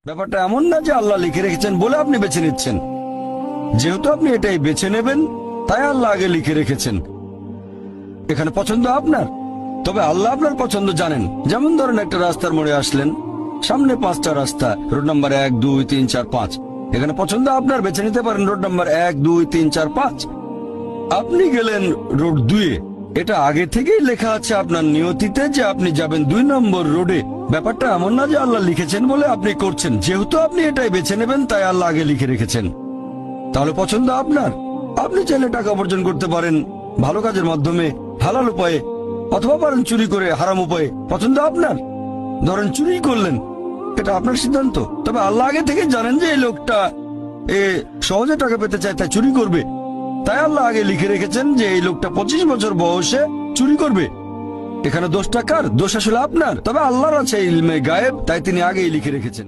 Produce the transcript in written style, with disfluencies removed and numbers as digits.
ব্যাপারটা এমন না যে আল্লাহ লিখে রেখেছেন বলে আপনি বেছে নিচ্ছেন। যেহেতু আপনি এটাই বেছে নেবেন, তাই আল্লাহ আগে লিখে রেখেছেন। এখানে পছন্দ আপনার, তবে আল্লাহ আপনার পছন্দ জানেন। যেমন ধরেন একটা রাস্তার মোড়ে আসলেন, সামনে 5টা রাস্তা, রোড নাম্বার 1, 2, 3, 4, 5। এখানে পছন্দ আপনার, বেছে নিতে পারেন রোড নাম্বার 1, 2, 3, 4, 5। আপনি গেলেন রোড 2-এ। এটা আগে থেকেই লেখা আছে আপনার নিয়তিতে যে আপনি যাবেন 2 নম্বর রোডে। ব্যাপারটা এমন না যে আল্লাহ লিখেছেন বলে আপনি করছেন। যেহেতু আপনি এটাই বেছে নেবেন, তাই আল্লাহ আগে লিখে রেখেছেন। তাহলে পছন্দ আপনার। আপনি চাইলে টাকা উপার্জন করতে পারেন ভালো কাজের মাধ্যমে, হালাল উপায়ে, অথবা পারেন চুরি করে হারাম উপায়ে। পছন্দ আপনার। ধরেন চুরি করলেন, এটা আপনার সিদ্ধান্ত। তবে আল্লাহ আগে থেকে জানেন যে এই লোকটা সহজে টাকা পেতে চায়, তাই চুরি করবে। তাই আল্লাহ আগে লিখে রেখেছেন যে এই লোকটা 25 বছর বয়সে চুরি করবে। এখানে দোষটা কার? দোষ আসলে আপনার। তবে আল্লাহর আছে ইলমে গায়েব, তাই তিনি আগেই লিখে রেখেছেন।